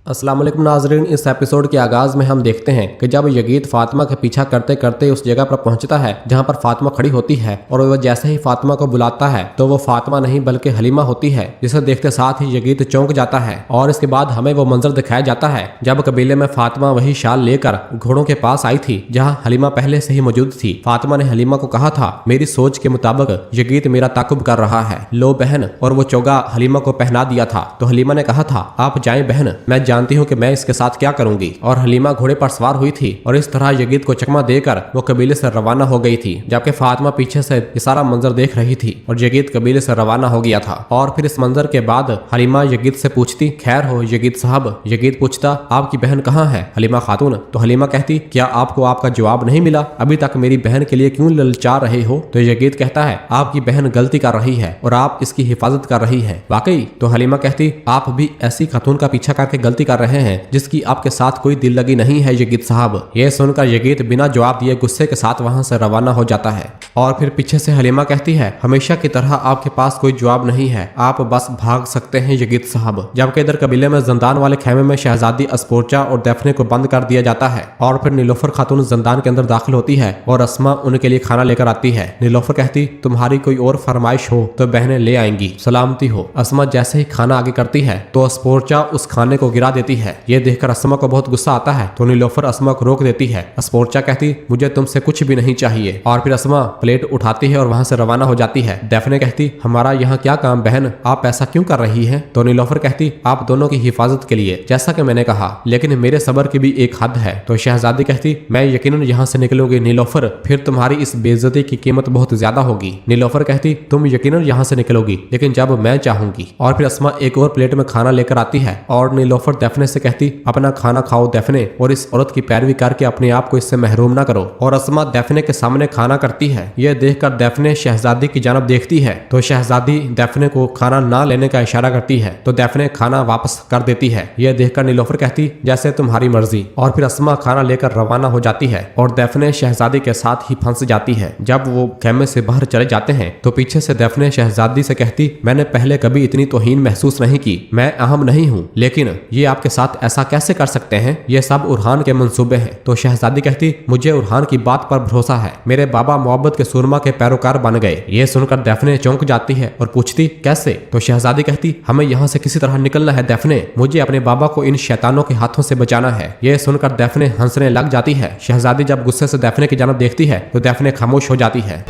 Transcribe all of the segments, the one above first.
अस्सलाम वालेकुम नाज़रीन, इस एपिसोड के आगाज में हम देखते हैं कि जब यगीत फातिमा के पीछा करते करते उस जगह पर पहुंचता है जहां पर फातिमा खड़ी होती है और वह जैसे ही फातिमा को बुलाता है तो वो फातिमा नहीं बल्कि हलीमा होती है, जिसे देखते साथ ही यगीत चौंक जाता है। और इसके बाद हमें वो मंजर दिखाया जाता है जब कबीले में फातिमा वही शाल लेकर घोड़ों के पास आई थी जहाँ हलीमा पहले से ही मौजूद थी। फातिमा ने हलीमा को कहा था, मेरी सोच के मुताबिक यगीत मेरा ताकुब कर रहा है, लो बहन, और वो चोगा हलीमा को पहना दिया था। तो हलीमा ने कहा था, आप जाएं बहन, मैं जानती हूँ कि मैं इसके साथ क्या करूंगी। और हलीमा घोड़े पर सवार हुई थी और इस तरह यगीत को चकमा देकर वो कबीले से रवाना हो गई थी, जबकि फातिमा पीछे से ये सारा मंजर देख रही थी और यगीत कबीले से रवाना हो गया था। और फिर इस मंजर के बाद हलीमा यगीत से पूछती, खैर हो यगीत साहब। यगीत पूछता, आपकी बहन कहाँ है हलीमा खातून? तो हलीमा कहती, क्या आपको आपका जवाब नहीं मिला? अभी तक मेरी बहन के लिए क्यों ललचा रहे हो? तो यगीत कहता है, आपकी बहन गलती कर रही है और आप इसकी हिफाजत कर रही है। वाकई? तो हलीमा कहती, आप भी ऐसी खातून का पीछा करके गलती कर रहे हैं जिसकी आपके साथ कोई दिल लगी नहीं है यगीत साहब। यह सुनकर यगीत बिना जवाब दिए गुस्से के साथ वहां से रवाना हो जाता है। और फिर पीछे से हलीमा कहती है, हमेशा की तरह आपके पास कोई जवाब नहीं है, आप बस भाग सकते हैं यगीत साहब। जबकि इधर कबीले में जंदान वाले खेमे में शहजादी अस्पोर्चा और दैफने को बंद कर दिया जाता है। और फिर नीलोफर खातून जंदान के अंदर दाखिल होती है और अस्मा उनके लिए खाना लेकर आती है। नीलोफर कहती, तुम्हारी कोई और फरमाइश हो तो बहनें ले आएंगी, सलामती हो। अस्मा जैसे ही खाना आगे करती है तो अस्पोर्चा उस खाने को गिरा देती है। ये देखकर अस्मा को बहुत गुस्सा आता है तो नीलोफर अस्मा को रोक देती है। अस्पोर्चा कहती, मुझे तुमसे कुछ भी नहीं चाहिए। और फिर अस्मा प्लेट उठाती है और वहां से रवाना हो जाती है। दैफने कहती, हमारा यहाँ क्या काम बहन, आप ऐसा क्यों कर रही है? तो नीलोफर कहती, आप दोनों की हिफाजत के लिए, जैसा कि मैंने कहा, लेकिन मेरे सब्र की भी एक हद है। तो शहजादी कहती, मैं यकीनन यहाँ से निकलूंगी नीलोफर, फिर तुम्हारी इस बेइज्जती की कीमत बहुत ज्यादा होगी। नीलोफर कहती, तुम यकीनन यहाँ से निकलोगी लेकिन जब मैं चाहूंगी। और फिर अस्मा एक और प्लेट में खाना लेकर आती है और नीलोफर दैफने से कहती, अपना खाना खाओ दैफने, और इस औरत की पैरवी करके अपने आप को इससे महरूम ना करो। और अस्मा दैफने के सामने खाना करती है। यह देखकर दैफने शहजादी की जानब देखती है तो शहजादी दैफने को खाना ना लेने का इशारा करती है तो दैफने खाना वापस कर देती है। यह देखकर नीलोफर कहती, जैसे तुम्हारी मर्जी। और फिर अस्मा खाना लेकर रवाना हो जाती है और दैफने शहजादी के साथ ही फंस जाती है। जब वो खेमे से बाहर चले जाते हैं तो पीछे से दैफने शहजादी से कहती, मैंने पहले कभी इतनी तौहीन महसूस नहीं की, मैं अहम नहीं हूँ, लेकिन ये आपके साथ ऐसा कैसे कर सकते हैं? ये सब उरहान के मंसूबे हैं। तो शहजादी कहती, मुझे उरहान की बात पर भरोसा है, मेरे बाबा मोहब्बत के सुरमा के पैरोकार बन गए। ये सुनकर दैफने चौंक जाती है और पूछती, कैसे? तो शहजादी कहती, हमें यहाँ से किसी तरह निकलना है दैफने, मुझे अपने बाबा को इन शैतानों के हाथों से बचाना है। यह सुनकर दैफने हंसने लग जाती है। शहजादी जब गुस्से से दैफने की जानब देखती है तो दैफने खामोश हो जाती है।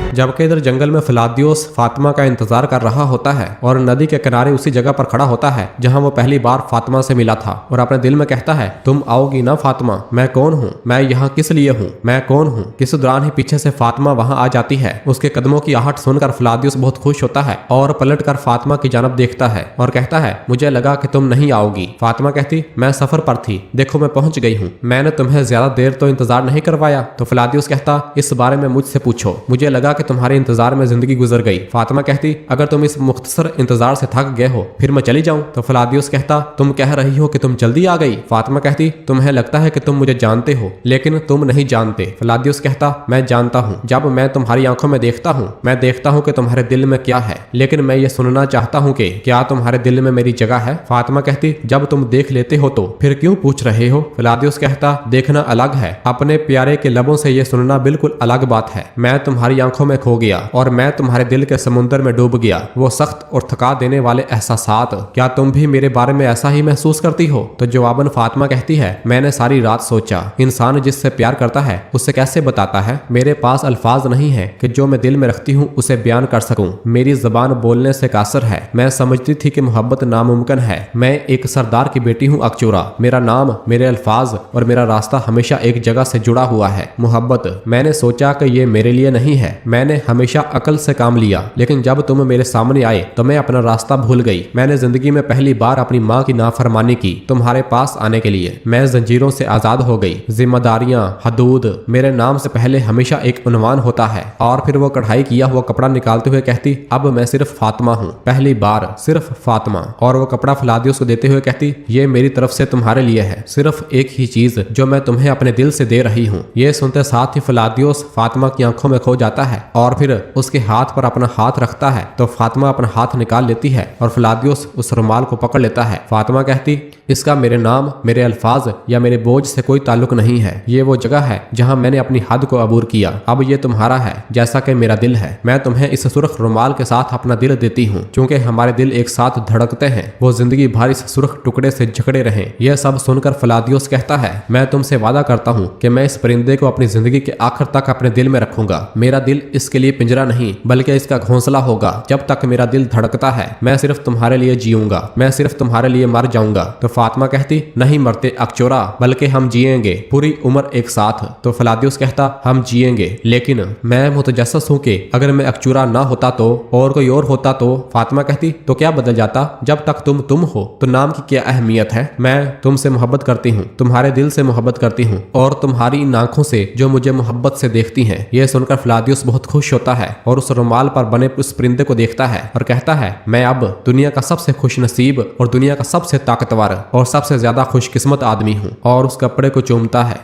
जबकि इधर जंगल में फ्लादियोस फातिमा का इंतजार कर रहा होता है और नदी के किनारे उसी जगह पर खड़ा होता है जहां वो पहली बार फातिमा से मिला था और अपने दिल में कहता है, तुम आओगी ना फातिमा? मैं कौन हूँ? मैं यहाँ किस लिए हूँ? मैं कौन हूँ? इस दौरान ही पीछे से फातिमा वहां आ जाती है। उसके कदमों की आहट सुनकर फ्लादियोस बहुत खुश होता है और पलट कर फातिमा की जानब देखता है और कहता है, मुझे लगा कि तुम नहीं आओगी। फातिमा कहती, मैं सफर पर थी, देखो मैं पहुंच गई हूँ, मैंने तुम्हें ज्यादा देर तो इंतजार नहीं करवाया। तो फ्लादियोस कहता, इस बारे में मुझसे पूछो, मुझे लगा कि तुम्हारे इंतजार में जिंदगी गुजर गई। फातिमा कहती, अगर तुम इस मुख्तसर इंतजार से थक गए हो फिर मैं चली जाऊं। तो फ्लादियोस कहता, तुम कह रही हो कि तुम जल्दी आ गई। फातिमा कहती, तुम्हें लगता है कि तुम मुझे जानते हो लेकिन तुम नहीं जानते। फ्लादियोस कहता, मैं जानता हूँ, जब मैं तुम्हारी आंखों में देखता हूँ मैं देखता हूँ कि तुम्हारे दिल में क्या है, लेकिन मैं ये सुनना चाहता हूँ कि क्या तुम्हारे दिल में मेरी जगह है? फातिमा कहती, जब तुम देख लेते हो तो फिर क्यों पूछ रहे हो? फ्लादियोस कहता, देखना अलग है, अपने प्यारे के लबों से ये सुनना बिल्कुल अलग बात है। मैं तुम्हारी आंखों में खो गया और मैं तुम्हारे दिल के समुंदर में डूब गया, वो सख्त और थका देने वाले एहसासात, क्या तुम भी मेरे बारे में ऐसा ही महसूस करती हो? तो जवाबन फातिमा कहती है, मैंने सारी रात सोचा, इंसान जिससे प्यार करता है उससे कैसे बताता है? मेरे पास अल्फाज नहीं है कि जो मैं दिल में रखती हूँ उसे बयान कर सकूं। मेरी जबान बोलने से कासर है। मैं समझती थी कि मोहब्बत नामुमकिन है। मैं एक सरदार की बेटी हूँ अकचूरा, मेरा नाम, मेरे अल्फाज और मेरा रास्ता हमेशा एक जगह से जुड़ा हुआ है, मोहब्बत। मैंने सोचा कि ये मेरे लिए नहीं है, मैंने हमेशा अकल से काम लिया, लेकिन जब तुम मेरे सामने आए तो मैं अपना रास्ता भूल गई। मैंने जिंदगी में पहली बार अपनी माँ की नाफरमानी की तुम्हारे पास आने के लिए। मैं जंजीरों से आजाद हो गई। जिम्मेदारियां, हदूद, मेरे नाम से पहले हमेशा एक उन्वान होता है। और फिर वो कढ़ाई किया हुआ कपड़ा निकालते हुए कहती, अब मैं सिर्फ फातिमा हूँ, पहली बार सिर्फ फातिमा। और वो कपड़ा फ्लादियोस को देते हुए कहती, ये मेरी तरफ से तुम्हारे लिए है, सिर्फ एक ही चीज जो मैं तुम्हें अपने दिल से दे रही हूँ। ये सुनते साथ ही फ्लादियोस फातिमा की आंखों में खो जाता है और फिर उसके हाथ पर अपना हाथ रखता है तो फातिमा अपना हाथ निकाल लेती है और फ्लादियोस उस रुमाल को पकड़ लेता है। फातिमा कहती, इसका मेरे नाम, मेरे अल्फाज या मेरे बोझ से कोई ताल्लुक नहीं है। ये वो जगह है जहाँ मैंने अपनी हद को अबूर किया। अब ये तुम्हारा है जैसा कि मेरा दिल है। मैं तुम्हें इस सुर्ख रुमाल के साथ अपना दिल देती हूँ क्योंकि हमारे दिल एक साथ धड़कते हैं। वो जिंदगी भर इस सुर्ख टुकड़े से जकड़े रहें। यह सब सुनकर फ्लादियोस कहता है, मैं तुमसे वादा करता हूँ कि मैं इस परिंदे को अपनी जिंदगी के आखिर तक अपने दिल में रखूंगा। मेरा दिल इसके लिए पिंजरा नहीं बल्कि इसका घोंसला होगा। जब तक मेरा दिल धड़कता है मैं सिर्फ तुम्हारे लिए जीऊंगा, मैं सिर्फ तुम्हारे लिए मर जाऊंगा। तो फातिमा कहती, नहीं मरते अकचोरा, बल्कि हम जिएंगे पूरी उम्र एक साथ। तो फ्लादियोस कहता, हम जिएंगे लेकिन मैं मुतजस्सिस हूँ कि अगर मैं अकचोरा ना होता तो और कोई और होता तो। फातिमा कहती, तो क्या बदल जाता? जब तक तुम हो तो नाम की क्या अहमियत है? मैं तुमसे मोहब्बत करती हूँ, तुम्हारे दिल से मोहब्बत करती हूँ और तुम्हारी इन आंखों से जो मुझे मोहब्बत से देखती हैं। यह सुनकर फ्लादियोस बहुत खुश होता है और उस रुमाल पर बने उस परिंदे को देखता है और कहता है, मैं अब दुनिया का सबसे खुश नसीब और दुनिया का सबसे ताकतवर और सबसे ज्यादा खुशकिस्मत आदमी हूँ। और उस कपड़े को चूमता है।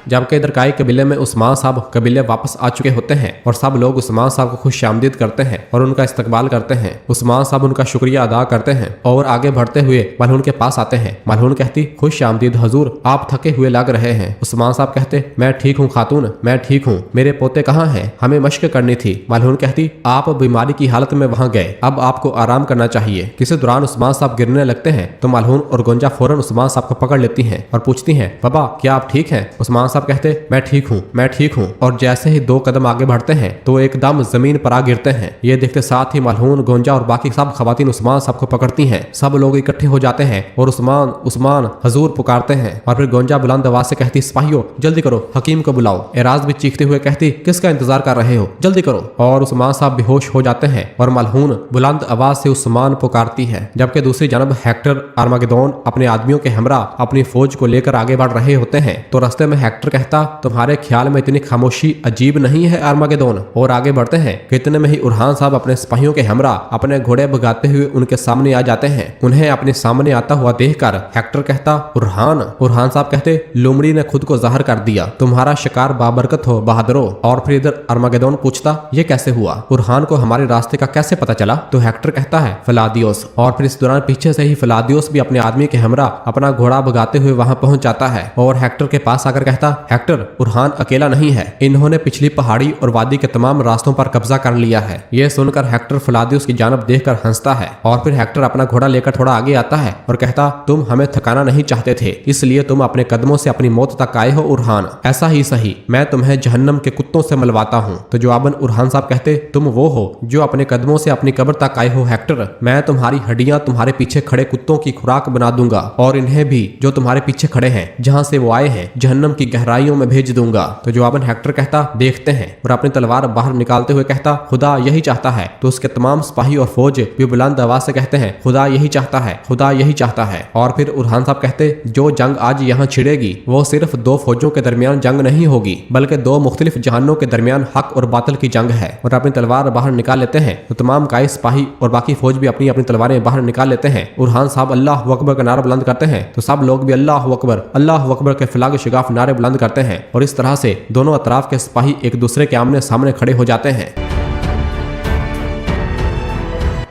जबकि इधर काई कबीले में उस्मान साहब कबीले वापस आ चुके होते हैं और सब लोग उस्मान साहब को खुश आमदीद करते हैं और उनका इस्तकबाल करते हैं। उस्मान साहब उनका शुक्रिया अदा करते हैं और आगे बढ़ते हुए मलहून के पास आते हैं। मलहून कहती, खुश आमदीद हजूर, आप थके हुए लग रहे हैं। उस्मान साहब कहते, मैं ठीक हूँ खातून, मैं ठीक हूँ। मेरे पोते कहाँ हैं? हमें मश्क करनी थी। मलहून कहती, आप बीमारी की हालत में वहाँ गए, अब आपको आराम करना चाहिए। किसी दौरान उस्मान साहब गिरने लगते हैं तो मलहून और गोंजा फौरन उस्मान साहब को पकड़ लेती हैं और पूछती हैं, बाबा क्या आप ठीक हैं? उस्मान साहब कहते, मैं ठीक हूँ, मैं ठीक हूँ। और जैसे ही 2 कदम आगे बढ़ते हैं तो एकदम जमीन पर आ गिरते हैं। ये देखते साथ ही मलहून, गोंजा और बाकी सब खवातीन उस्मान साहब को पकड़ती हैं। सब लोग इकट्ठे हो जाते हैं और उस्मान उस्मान हजूर पुकारते हैं। और फिर गोंजा बुलंद आवाज से कहती, सिपाहियों जल्दी करो, हकीम को बुलाओ। एराज भी चीखते हुए कहती, किसका इंतजार कर रहे हो, जल्दी करो। और उस्मान साहब बेहोश हो जाते हैं और मलहून बुलंद आवाज से उस्मान पुकारती है। जबकि दूसरी जानब हेक्टर आर्मागेदोन अपने आदमियों के हमरा अपनी फौज को लेकर आगे बढ़ रहे होते हैं। तो रास्ते में हेक्टर कहता, तुम्हारे ख्याल में इतनी खामोशी अजीब नहीं है आर्मागेदोन? और आगे बढ़ते हैं कि इतने में ही उरहान साहब अपने सिपाहियों के हमरा अपने घोड़े भगाते हुए उनके सामने आ जाते हैं। उन्हें अपने सामने आता हुआ देखकर हेक्टर कहता, उरहान साहब कहते, लोमड़ी ने खुद को ज़ाहिर कर दिया, तुम्हारा शिकार बाबरकत हो बहादुरो। और फिर इधर आर्मागेदोन पूछता, ये कैसे हुआ? उरहान को हमारे रास्ते का कैसे पता चला? तो हेक्टर कहता है, फ्लादियोस। और फिर इस दौरान पीछे से ही फ्लादियोस भी अपने आदमी के हमरा अपना घोड़ा भगाते हुए वहां पहुंच जाता है और हेक्टर के पास आकर कहता, हेक्टर, उरहान अकेला नहीं है, इन्होंने पिछली पहाड़ी और वादी के तमाम रास्तों पर कब्जा कर लिया है। यह सुनकर हेक्टर फ्लादियोस की जानब देखकर हंसता है और फिर हेक्टर अपना घोड़ा लेकर थोड़ा आगे आता है और कहता, तुम हमें थकाना नहीं चाहते थे, इसलिए तुम अपने कदमों से अपनी मौत तक आए हो उरहान। ऐसा ही सही, मैं तुम्हें जहन्नम के कुत्तों से मलवाता हूँ। तो जवाबन उरहान साहब कहते, तुम वो हो जो अपने कदमों से अपनी कब्र तक आए हो हेक्टर। मैं तुम्हारी हड्डियां तुम्हारे पीछे खड़े कुत्तों की खुराक बना दूंगा और इन्हें भी जो तुम्हारे पीछे खड़े हैं जहाँ से वो आए हैं जहन्नम की गहराइयों में भेज दूंगा। तो जवाबन हेक्टर कहता, देखते हैं। और अपनी तलवार बाहर निकालते हुए कहता, खुदा यही चाहता है। तो उसके तमाम सिपाही और फौज भी बुलंद आवाज से कहते हैं, खुदा यही चाहता है, खुदा यही चाहता है। और फिर उरहान साहब कहते, जो जंग आज यहाँ छिड़ेगी वो सिर्फ 2 फौजों के दरमियान जंग नहीं होगी बल्कि 2 मुख्तलिफ जहानों के दरमियान हक और बातिल की जंग है। और अपनी तलवार बाहर निकाल लेते हैं तो तमाम काई सिपाही और बाकी फौज भी अपनी अपनी तलवारें बाहर निकाल लेते हैं। उरहान साहब अल्लाह अकबर का नारा बुलंद करते हैं तो सब लोग भी अल्लाह अकबर के फलाग शिगाफ नारे बुलंद करते हैं और इस तरह से दोनों अतराफ के सिपाही एक दूसरे के आमने सामने खड़े हो जाते हैं।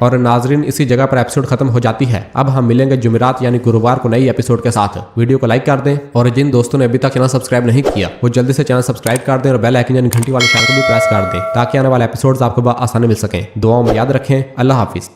और नाजरीन, इसी जगह पर एपिसोड खत्म हो जाती है। अब हम मिलेंगे जुमेरात यानी गुरुवार को नई एपिसोड के साथ। वीडियो को लाइक कर दें और जिन दोस्तों ने अभी तक चैनल सब्सक्राइब नहीं किया वो जल्दी से चैनल सब्सक्राइब कर दें और बेल आइकन यानी घंटी वाले निशान को भी प्रेस कर दें ताकि आने वाले एपिसोड्स आपको आसानी मिल सकें। दुआओं में याद रखें। अल्लाह हाफिज।